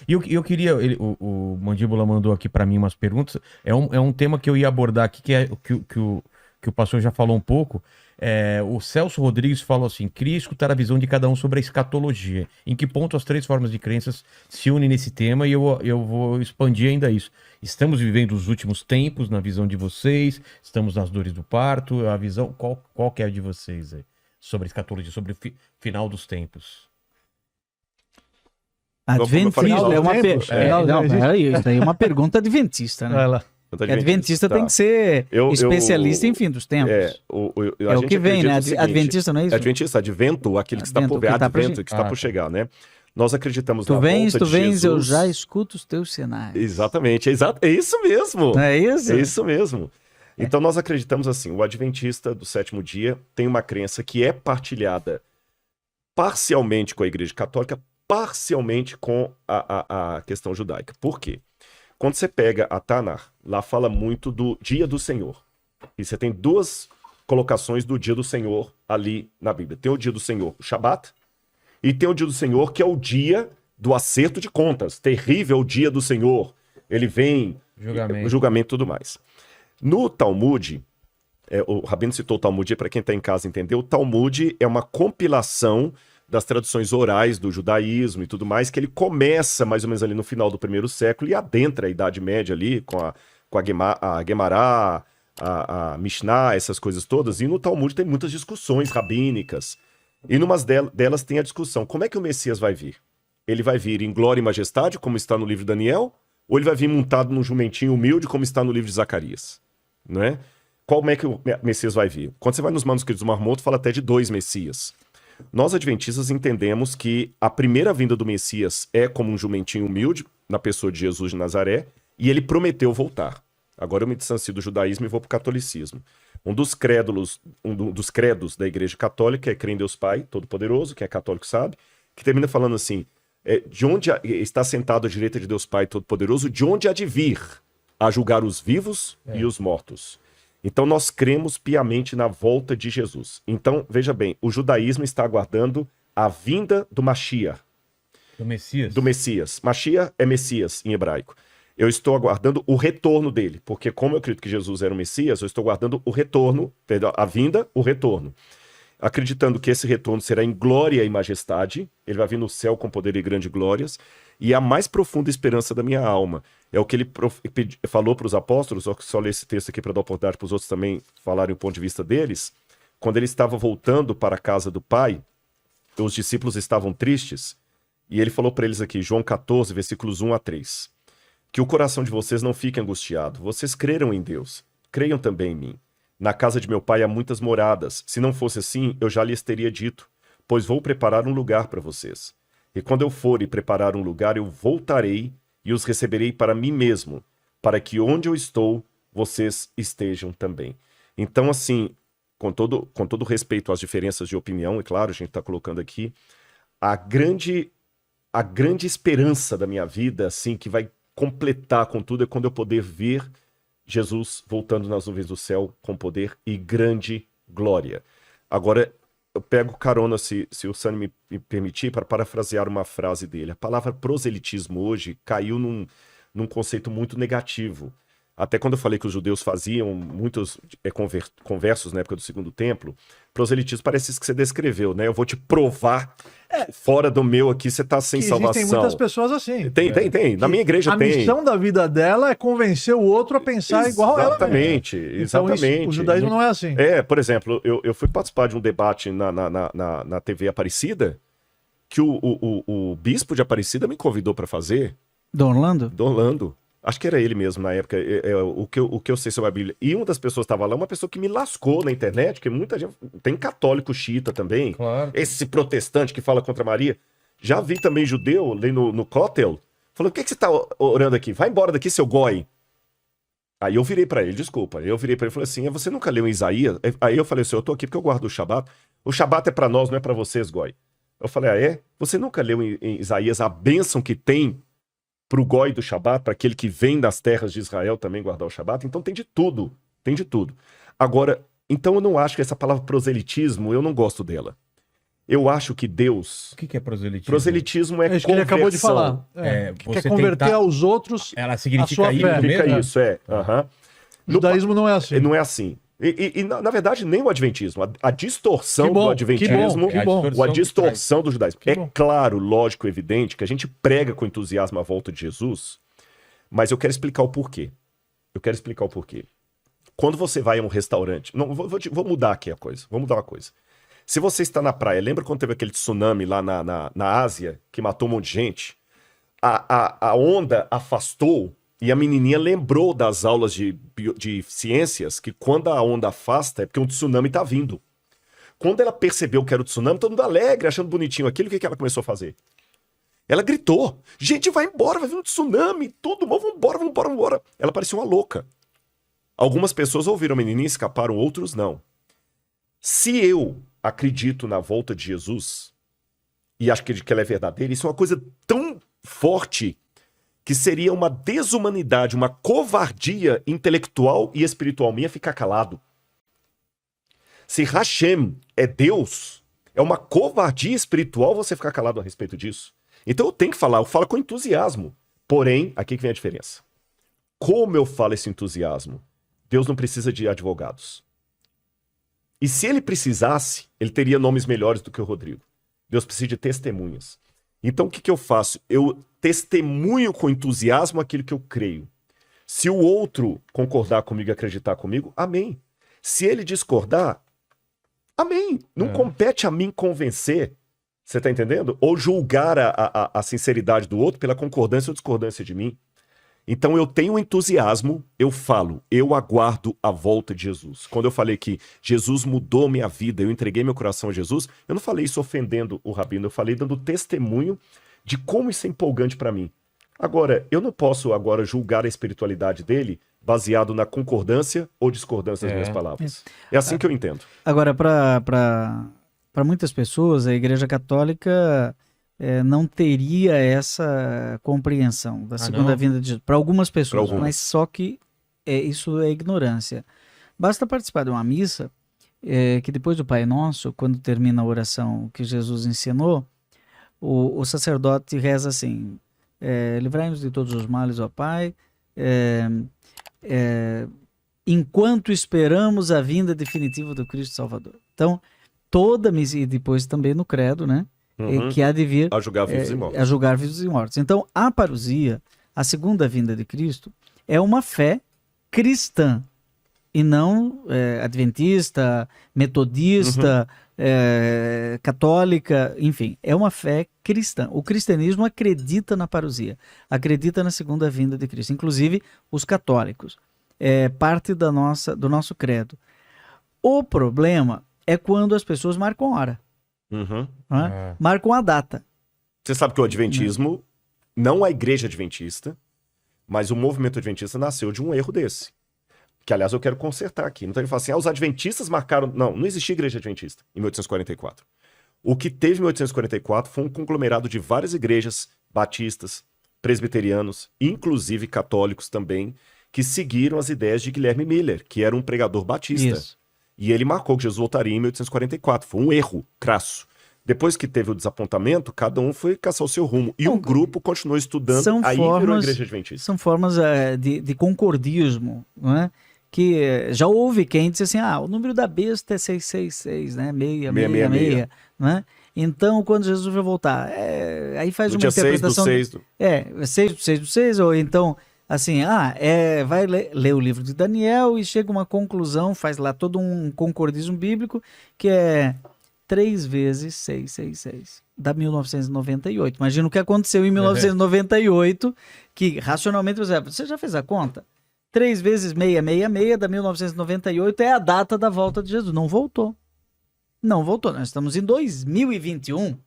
E eu queria, o Mandíbula mandou aqui para mim umas perguntas. É um tema que eu ia abordar aqui, que é o que o pastor já falou um pouco. O Celso Rodrigues falou assim: queria escutar a visão de cada um sobre a escatologia. Em que ponto as três formas de crenças se unem nesse tema? E eu vou expandir ainda isso. Estamos vivendo os últimos tempos na visão de vocês, estamos nas dores do parto. A visão, qual que é a de vocês aí? Sobre a escatologia, sobre o final dos tempos. Como eu falei, Adventista é uma não, não, peraí, isso aí é uma pergunta adventista, né? Vai lá. Adventista tem que ser especialista em fim dos tempos. É o que vem, né? Adventista, não é isso? Adventista, advento, aquele que está por vir, advento, que está por chegar, né? Nós acreditamos na volta de Jesus. Tu vens, eu já escuto os teus sinais. Exatamente, é isso mesmo. Não é isso? É isso mesmo. Então nós acreditamos assim, o adventista do sétimo dia tem uma crença que é partilhada parcialmente com a Igreja Católica, parcialmente com a questão judaica. Por quê? Quando você pega a Tanar, lá fala muito do dia do Senhor. E você tem duas colocações do dia do Senhor ali na Bíblia. Tem o dia do Senhor, o Shabat, e tem o dia do Senhor, que é o dia do acerto de contas. Terrível o dia do Senhor. Ele vem, o julgamento e tudo mais. No Talmud, o Rabino citou o Talmud, para quem está em casa entender, o Talmud é uma compilação das tradições orais do judaísmo e tudo mais, que ele começa mais ou menos ali no final do primeiro século e adentra a Idade Média ali com a Guemará, a Mishnah, essas coisas todas. E no Talmud tem muitas discussões rabínicas. E numas delas tem a discussão: como é que o Messias vai vir? Ele vai vir em glória e majestade, como está no livro de Daniel, ou ele vai vir montado num jumentinho humilde, como está no livro de Zacarias? Não é? Como é que o Messias vai vir? Quando você vai nos manuscritos do Mar Morto, fala até de 2 Messias. Nós, adventistas, entendemos que a primeira vinda do Messias é como um jumentinho humilde, na pessoa de Jesus de Nazaré, e ele prometeu voltar. Agora eu me distancio do judaísmo e vou para o catolicismo. Um dos credos da Igreja Católica é crer em Deus Pai Todo-Poderoso, quem é católico sabe, que termina falando assim: de onde está sentado à direita de Deus Pai Todo-Poderoso, de onde há de vir a julgar os vivos e os mortos. Então nós cremos piamente na volta de Jesus. Então, veja bem, o judaísmo está aguardando a vinda do Mashiach. Do Messias? Do Messias. Mashiach é Messias em hebraico. Eu estou aguardando o retorno dele, porque como eu acredito que Jesus era o Messias, eu estou aguardando o retorno, perdão, a vinda, o retorno. Acreditando que esse retorno será em glória e majestade, ele vai vir no céu com poder e grandes glórias, e a mais profunda esperança da minha alma é o que ele falou para os apóstolos, só ler esse texto aqui para dar oportunidade para os outros também falarem o ponto de vista deles. Quando ele estava voltando para a casa do Pai, os discípulos estavam tristes, e ele falou para eles aqui, João 14, versículos 1 a 3, que o coração de vocês não fique angustiado, vocês creram em Deus, creiam também em mim. Na casa de meu pai há muitas moradas, se não fosse assim, eu já lhes teria dito, pois vou preparar um lugar para vocês. E quando eu for e preparar um lugar, eu voltarei e os receberei para mim mesmo, para que onde eu estou, vocês estejam também. Então, assim, com todo respeito às diferenças de opinião, é claro, a gente está colocando aqui, a grande esperança da minha vida, assim, que vai completar com tudo, é quando eu poder ver Jesus voltando nas nuvens do céu com poder e grande glória. Agora, eu pego carona, se o Sani me permitir, para parafrasear uma frase dele. A palavra proselitismo hoje caiu num conceito muito negativo. Até quando eu falei que os judeus faziam muitos conversos na época do Segundo Templo, proselitismo parece isso que você descreveu, né? Eu vou te provar, fora do meu aqui, você está sem salvação. Existem muitas pessoas assim. Tem. Na minha igreja tem. A missão da vida dela é convencer o outro a pensar igual a ela. Exatamente. Então, o judaísmo não é assim. Por exemplo, eu fui participar de um debate na TV Aparecida, que o bispo de Aparecida me convidou para fazer. Do Orlando? Do Orlando. Acho que era ele mesmo na época, o que eu sei sobre a Bíblia. E uma das pessoas que estava lá, uma pessoa que me lascou na internet, que muita gente... Tem católico xiita também. Claro. Esse protestante que fala contra Maria. Já vi também judeu, ali no Kotel, falando: o que você está orando aqui? Vai embora daqui, seu goi. Aí eu virei para ele, desculpa. Eu virei para ele e falei assim: você nunca leu em Isaías? Aí eu falei assim: eu tô aqui porque eu guardo o Shabat. O Shabat é para nós, não é para vocês, goi. Eu falei: ah, é? Você nunca leu em Isaías a bênção que tem para o goi do Shabat, para aquele que vem das terras de Israel também guardar o Shabat? Então tem de tudo, Agora, então eu não acho que essa palavra proselitismo, eu não gosto dela. Eu acho que Deus... O que é proselitismo? Proselitismo é isso que ele acabou de falar. Você quer converter aos outros. Ela significa a sua fé. Significa isso, O judaísmo não é assim. Não é assim. E na verdade, nem o adventismo. A distorção do adventismo, a distorção do judaísmo. Claro, lógico, evidente que a gente prega com entusiasmo a volta de Jesus, mas eu quero explicar o porquê. Quando você vai a um restaurante... Não, vou mudar aqui a coisa. Vou mudar uma coisa. Se você está na praia, lembra quando teve aquele tsunami lá na Ásia, que matou um monte de gente? A onda afastou e a menininha lembrou das aulas de ciências que quando a onda afasta é porque um tsunami está vindo. Quando ela percebeu que era o tsunami, todo mundo alegre, achando bonitinho aquilo, o que ela começou a fazer? Ela gritou, gente, vai embora, vai vir um tsunami, todo mundo, vambora. Ela parecia uma louca. Algumas pessoas ouviram a menininha e escaparam, outros não. Se eu acredito na volta de Jesus, e acho que ela é verdadeira, isso é uma coisa tão forte que seria uma desumanidade, uma covardia intelectual e espiritual minha ficar calado. Se Hashem é Deus, é uma covardia espiritual você ficar calado a respeito disso. Então eu tenho que falar, eu falo com entusiasmo. Porém, aqui que vem a diferença. Como eu falo esse entusiasmo? Deus não precisa de advogados. E se ele precisasse, ele teria nomes melhores do que o Rodrigo. Deus precisa de testemunhas. Então o que eu faço? Eu testemunho com entusiasmo aquilo que eu creio. Se o outro concordar comigo e acreditar comigo, amém. Se ele discordar, amém. Não compete a mim convencer, você tá entendendo? Ou julgar a sinceridade do outro pela concordância ou discordância de mim. Então eu tenho entusiasmo, eu falo, eu aguardo a volta de Jesus. Quando eu falei que Jesus mudou minha vida, eu entreguei meu coração a Jesus, eu não falei isso ofendendo o Rabino, eu falei dando testemunho de como isso é empolgante para mim. Agora, eu não posso agora julgar a espiritualidade dele baseado na concordância ou discordância das minhas palavras. É assim que eu entendo. Agora, para muitas pessoas, a Igreja Católica... não teria essa compreensão da segunda vinda de Jesus. Para algumas pessoas, mas só que isso é ignorância. Basta participar de uma missa, que depois do Pai Nosso, quando termina a oração que Jesus ensinou, o sacerdote reza assim, livrai-nos de todos os males, ó Pai, enquanto esperamos a vinda definitiva do Cristo Salvador. Então, toda missa, e depois também no credo, né? Que há de vir a julgar vivos e mortos. A julgar vivos e mortos. Então, a parousia, a segunda vinda de Cristo, é uma fé cristã e não adventista, metodista, católica, enfim, é uma fé cristã. O cristianismo acredita na parousia, acredita na segunda vinda de Cristo, inclusive os católicos. É parte do nosso credo. O problema é quando as pessoas marcam hora. Marcam a data. Você sabe que o adventismo, não a igreja adventista, mas o movimento adventista nasceu de um erro desse. Que, aliás, eu quero consertar aqui. Não tem que falar assim, os adventistas marcaram... Não existia igreja adventista em 1844. O que teve em 1844 foi um conglomerado de várias igrejas batistas, presbiterianos, inclusive católicos também, que seguiram as ideias de Guilherme Miller, que era um pregador batista. Isso. E ele marcou que Jesus voltaria em 1844. Foi um erro crasso. Depois que teve o desapontamento, cada um foi caçar o seu rumo. E o grupo continuou estudando, aí virou a igreja adventista. São formas de concordismo, não é? Que já houve quem disse assim, o número da besta é 666, né? 666, né? Então, quando Jesus vai voltar, aí faz uma interpretação... 6 do 6 do 6, ou então... Assim, vai ler o livro de Daniel e chega a uma conclusão, faz lá todo um concordismo bíblico, que é 3 vezes 666, dá 1998. Imagina o que aconteceu em 1998, que racionalmente, você já fez a conta? 3 vezes 666 dá 1998, é a data da volta de Jesus. Não voltou. Nós estamos em 2021.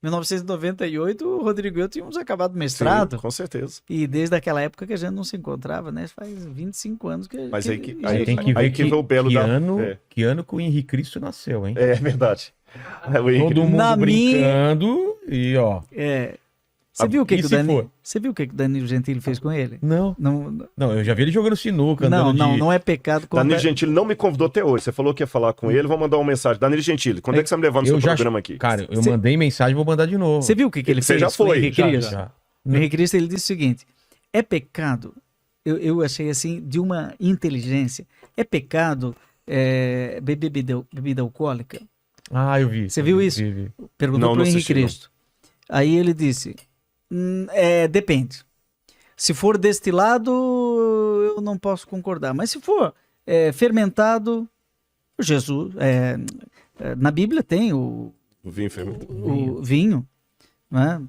1998, o Rodrigo e eu tínhamos acabado o mestrado. Sim, com certeza. E desde aquela época que a gente não se encontrava, né? Faz 25 anos que... Mas aí tem que ver que ano que o Henrique Cristo nasceu, hein? É verdade. Todo mundo brincando e ó... Você viu o que, E que o se Danilo, for? você viu o que, que o Danilo Gentili fez com ele? Não. Não, Não, eu já vi ele jogando sinuca, não, andando não, de... não é pecado contra... Danilo Gentili não me convidou até hoje. Você falou que ia falar com ele, vou mandar uma mensagem. Danilo Gentili, quando é que você vai me levar no seu programa aqui? Cara, eu Cê- mandei mensagem, vou mandar de novo. Você viu o que, que ele Você fez já com o foi, Henrique já, Cristo? Já. O Henrique Cristo, ele disse o seguinte, é pecado, eu achei assim, de uma inteligência, é pecado beber bebida alcoólica? Ah, eu vi. Você viu isso? Vi. Perguntou Não, para o não Henrique assisti, não. Cristo. Aí ele disse, depende. Se for destilado, eu não posso concordar. Mas se for fermentado, Jesus, na Bíblia tem o O vinho fermentado. vinho, né?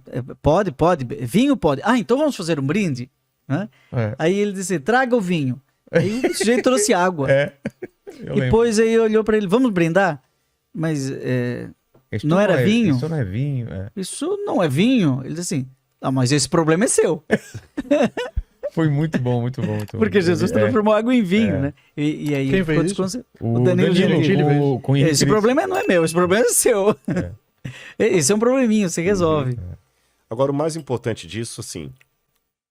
Pode, vinho pode. Ah, então vamos fazer um brinde, né? É. Aí ele disse, traga o vinho. Aí o sujeito trouxe água. Eu E lembro. depois aí olhou para ele, vamos brindar? Mas Isto não era vinho? Isso não é vinho, é. isso não é vinho. Ele disse assim, mas esse problema é seu. Foi muito bom, muito bom. Muito Porque bom. Jesus transformou água em vinho, né? E aí Quem ele fez ficou isso? desconcertado. O Danilo Gentili com o Henrique Esse Cristo. problema não é meu, esse problema é seu. Esse é um probleminha, você resolve. Agora, o mais importante disso, assim,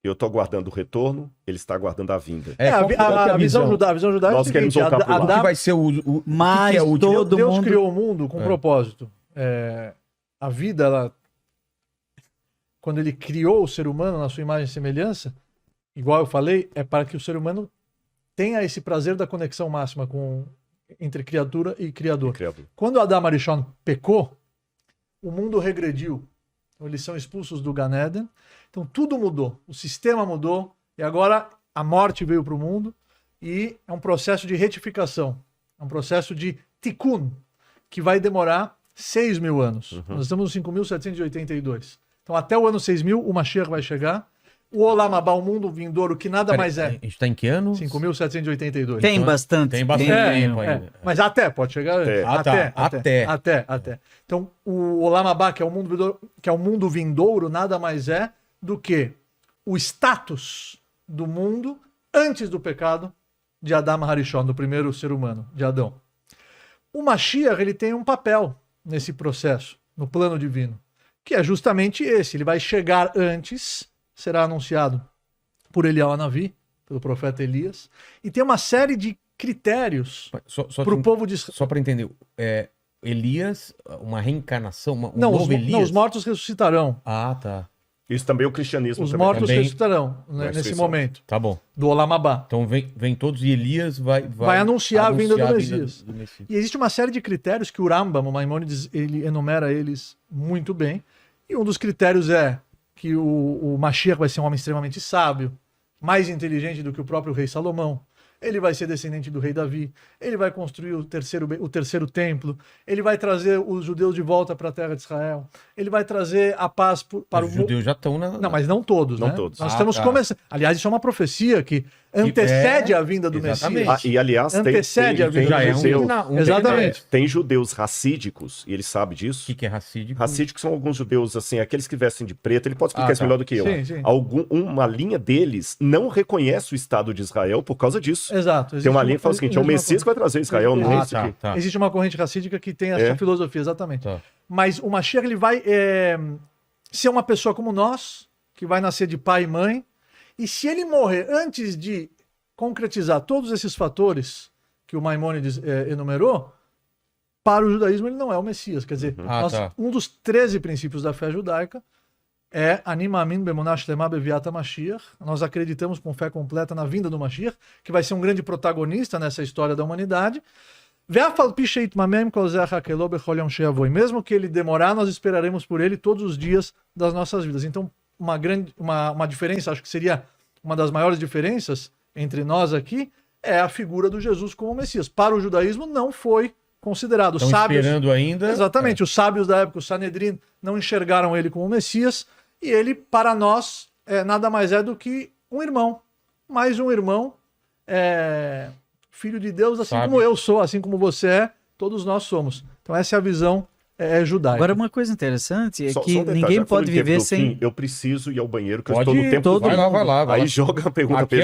eu tô aguardando o retorno, ele está aguardando a vinda. Qual que é a visão judaica é o Nós queremos seguinte, voltar pro O que vai ser o Mas que é útil? todo Deus mundo... criou o mundo com um É. propósito. A vida, quando ele criou o ser humano na sua imagem e semelhança, igual eu falei, é para que o ser humano tenha esse prazer da conexão máxima entre criatura e criador. Criador. Quando Adão Arishon pecou, o mundo regrediu. Então, eles são expulsos do Gan Eden. Então tudo mudou. O sistema mudou. E agora a morte veio para o mundo. E é um processo de retificação. É um processo de tikkun, que vai demorar 6.000 anos. Nós estamos no 5.782. Então até o ano 6.000 o Mashiach vai chegar. O Olam Abá, o mundo vindouro, que nada mais é. A gente tá em que ano? 5.782. Tem bastante. Tem bastante tempo ainda. Mas até, pode chegar Até. até. Então, o Olam Abá, que é o mundo vindouro, nada mais é do que o status do mundo antes do pecado de Adam Harishon, do primeiro ser humano, de Adão. O Mashiach, ele tem um papel nesse processo, no plano divino, que é justamente esse. Ele vai chegar antes, será anunciado por Eliyahu Hanavi, pelo profeta Elias, e tem uma série de critérios para o povo de Israel. Só para entender, Elias, uma reencarnação, um Não, novo Elias? não, os mortos ressuscitarão. Ah, tá. Isso também é o cristianismo. Os também. mortos Também. ressuscitarão Vai nesse ressurreição. momento Tá bom. do Olam Abá. Então vem todos e Elias vai anunciar a vinda do Messias. do Messias. E existe uma série de critérios que o Rambam, o Maimônides, ele enumera eles muito bem. E um dos critérios é que o Mashiach vai ser um homem extremamente sábio, mais inteligente do que o próprio rei Salomão. Ele vai ser descendente do rei Davi. Ele vai construir o terceiro templo. Ele vai trazer os judeus de volta para a terra de Israel. Ele vai trazer a paz para Os o judeus já estão na... Não, mas não todos, Não né? todos. Nós Ah, estamos tá. começando. Aliás, isso é uma profecia que antecede a vinda do exatamente. Messias. E aliás, Antecede a vida já do é Messias. Exatamente. tem judeus racídicos, e ele sabe disso. O que é racídico? Racídicos são alguns judeus, assim, aqueles que vestem de preto. Ele pode explicar Ah, isso tá. melhor do que eu. Sim, sim. Uma linha deles não reconhece o Estado de Israel por causa disso. Exato. Tem uma linha que fala o seguinte: é o Messias que vai trazer Israel, não é Ah, esse tá, aqui. tá. Existe uma corrente racídica que tem essa filosofia, exatamente. Tá. Mas o Mashiach, ele vai ser uma pessoa como nós, que vai nascer de pai e mãe, e se ele morrer antes de concretizar todos esses fatores que o Maimônides enumerou, para o judaísmo ele não é o Messias. Quer dizer, Ah, tá. um dos 13 princípios da fé judaica é Anima Amin Bemonash Lema Beviata Mashiach. Nós acreditamos com fé completa na vinda do Mashiach, que vai ser um grande protagonista nessa história da humanidade. E mesmo que ele demorar, nós esperaremos por ele todos os dias das nossas vidas. Então, uma diferença, acho que seria uma das maiores diferenças entre nós aqui, é a figura do Jesus como Messias. Para o judaísmo não foi considerado. Estão esperando ainda. Exatamente, os sábios da época, o Sanedrin, não enxergaram ele como Messias, e ele, para nós, nada mais é do que um irmão. Mais um irmão, filho de Deus, assim Sábio. como eu sou, assim como você é, todos nós somos. Então essa é a visão judaica. Agora, uma coisa interessante é Só que um detalhe, ninguém já falou pode em tempo viver do sem... fim, eu preciso ir ao banheiro, que eu Pode estou no ir, tempo todo do fim. Vai lá. Aí joga a pergunta Aqui pra ele.